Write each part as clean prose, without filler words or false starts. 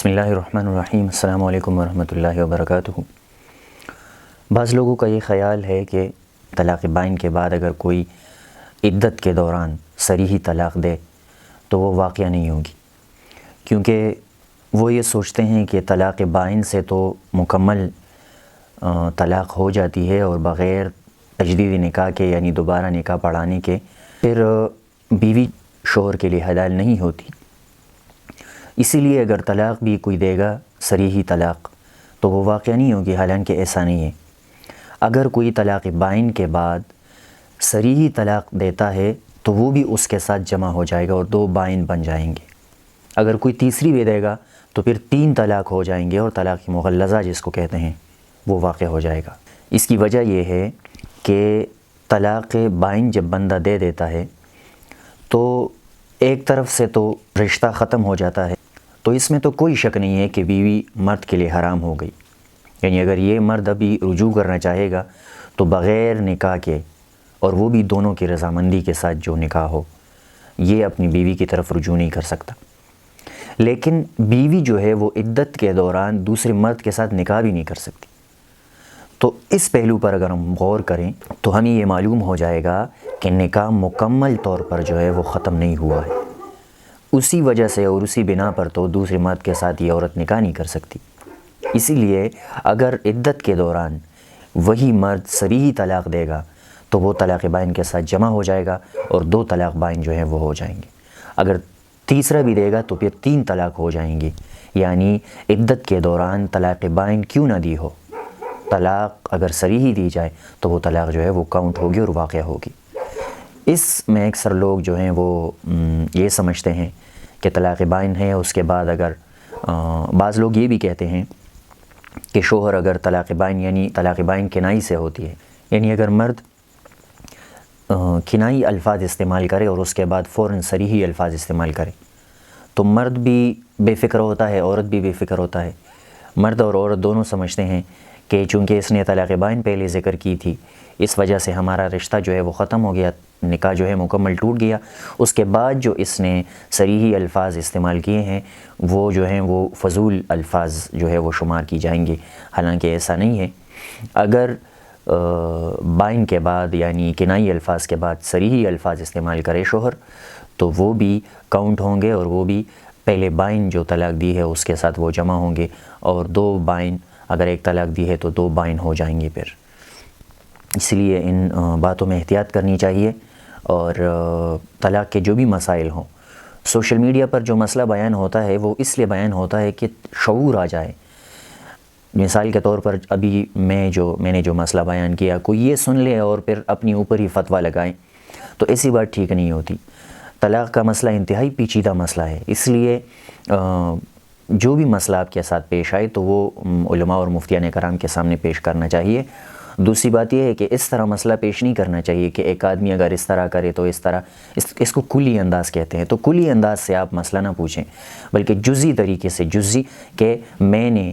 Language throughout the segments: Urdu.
بسم اللہ الرحمن الرحیم۔ السلام علیکم ورحمۃ اللہ وبرکاتہ۔ بعض لوگوں کا یہ خیال ہے کہ طلاق بائن کے بعد اگر کوئی عدت کے دوران صریحی طلاق دے تو وہ واقعہ نہیں ہوگی، کیونکہ وہ یہ سوچتے ہیں کہ طلاق بائن سے تو مکمل طلاق ہو جاتی ہے اور بغیر تجدید نکاح کے یعنی دوبارہ نکاح پڑھانے کے پھر بیوی شوہر کے لیے حلال نہیں ہوتی۔ اسی لیے اگر طلاق بھی کوئی دے گا صریحی طلاق تو وہ واقعہ نہیں ہوگی، حالانکہ ایسا نہیں ہے۔ اگر کوئی طلاق بائن کے بعد صریحی طلاق دیتا ہے تو وہ بھی اس کے ساتھ جمع ہو جائے گا اور دو بائن بن جائیں گے۔ اگر کوئی تیسری بھی دے گا تو پھر 3 طلاق ہو جائیں گے اور طلاق مغلظہ جس کو کہتے ہیں وہ واقع ہو جائے گا۔ اس کی وجہ یہ ہے کہ طلاق بائن جب بندہ دے دیتا ہے تو ایک طرف سے تو رشتہ ختم ہو جاتا ہے، تو اس میں تو کوئی شک نہیں ہے کہ بیوی مرد کے لیے حرام ہو گئی۔ یعنی اگر یہ مرد ابھی رجوع کرنا چاہے گا تو بغیر نکاح کے اور وہ بھی دونوں کی رضامندی کے ساتھ جو نکاح ہو، یہ اپنی بیوی کی طرف رجوع نہیں کر سکتا۔ لیکن بیوی جو ہے وہ عدت کے دوران دوسرے مرد کے ساتھ نکاح بھی نہیں کر سکتی۔ تو اس پہلو پر اگر ہم غور کریں تو ہمیں یہ معلوم ہو جائے گا کہ نکاح مکمل طور پر جو ہے وہ ختم نہیں ہوا ہے۔ اسی وجہ سے اور اسی بنا پر تو دوسرے مرد کے ساتھ یہ عورت نکاح نہیں کر سکتی۔ اسی لیے اگر عدت کے دوران وہی مرد صریحی طلاق دے گا تو وہ طلاق بائن کے ساتھ جمع ہو جائے گا اور 2 طلاق بائن جو ہیں وہ ہو جائیں گے۔ اگر تیسرا بھی دے گا تو پھر 3 طلاق ہو جائیں گے۔ یعنی عدت کے دوران طلاق بائن کیوں نہ دی ہو، طلاق اگر صریحی دی جائے تو وہ طلاق جو ہے وہ کاؤنٹ ہوگی اور واقع ہوگی۔ اس میں اکثر لوگ جو ہیں وہ یہ سمجھتے ہیں کہ طلاق بائن ہے، اس کے بعد اگر بعض لوگ یہ بھی کہتے ہیں کہ شوہر اگر طلاق بائن یعنی طلاق بائن کنائی سے ہوتی ہے، یعنی اگر مرد کنائی الفاظ استعمال کرے اور اس کے بعد فوراً صریحی الفاظ استعمال کرے تو مرد بھی بے فکر ہوتا ہے، عورت بھی بے فکر ہوتا ہے۔ مرد اور عورت دونوں سمجھتے ہیں کہ چونکہ اس نے طلاق بائن پہلے ذکر کی تھی، اس وجہ سے ہمارا رشتہ جو ہے وہ ختم ہو گیا، نکاح جو ہے مکمل ٹوٹ گیا۔ اس کے بعد جو اس نے صریحی الفاظ استعمال کیے ہیں وہ جو ہیں وہ فضول الفاظ جو ہے وہ شمار کی جائیں گے، حالانکہ ایسا نہیں ہے۔ اگر بائن کے بعد یعنی کنائی الفاظ کے بعد صریحی الفاظ استعمال کرے شوہر تو وہ بھی کاؤنٹ ہوں گے اور وہ بھی پہلے بائن جو طلاق دی ہے اس کے ساتھ وہ جمع ہوں گے، اور 2 بائن اگر ایک طلاق دی ہے تو 2 بائن ہو جائیں گے پھر۔ اس لیے ان باتوں میں احتیاط کرنی چاہیے، اور طلاق کے جو بھی مسائل ہوں، سوشل میڈیا پر جو مسئلہ بیان ہوتا ہے وہ اس لیے بیان ہوتا ہے کہ شعور آ جائے۔ مثال کے طور پر ابھی میں نے جو مسئلہ بیان کیا، کوئی یہ سن لے اور پھر اپنی اوپر ہی فتویٰ لگائیں تو ایسی بات ٹھیک نہیں ہوتی۔ طلاق کا مسئلہ انتہائی پیچیدہ مسئلہ ہے، اس لیے جو بھی مسئلہ آپ کے ساتھ پیش آئے تو وہ علماء اور مفتیان کرام کے سامنے پیش کرنا چاہیے۔ دوسری بات یہ ہے کہ اس طرح مسئلہ پیش نہیں کرنا چاہیے کہ ایک آدمی اگر اس طرح کرے تو اس طرح، اس کو کلی انداز کہتے ہیں، تو کلی انداز سے آپ مسئلہ نہ پوچھیں، بلکہ جزئی طریقے سے، جزئی کہ میں نے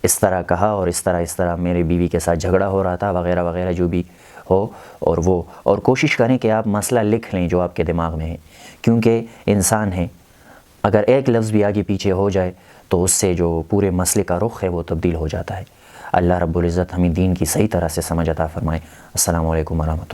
اس طرح کہا اور اس طرح میرے بیوی کے ساتھ جھگڑا ہو رہا تھا وغیرہ وغیرہ جو بھی ہو، اور کوشش کریں کہ آپ مسئلہ لکھ لیں جو آپ کے دماغ میں ہے، کیونکہ انسان ہے، اگر ایک لفظ بھی آگے پیچھے ہو جائے تو اس سے جو پورے مسئلے کا رخ ہے وہ تبدیل ہو جاتا ہے۔ اللہ رب العزت ہمیں دین کی صحیح طرح سے سمجھ عطا فرمائے۔ السلام علیکم ورحمۃ اللہ۔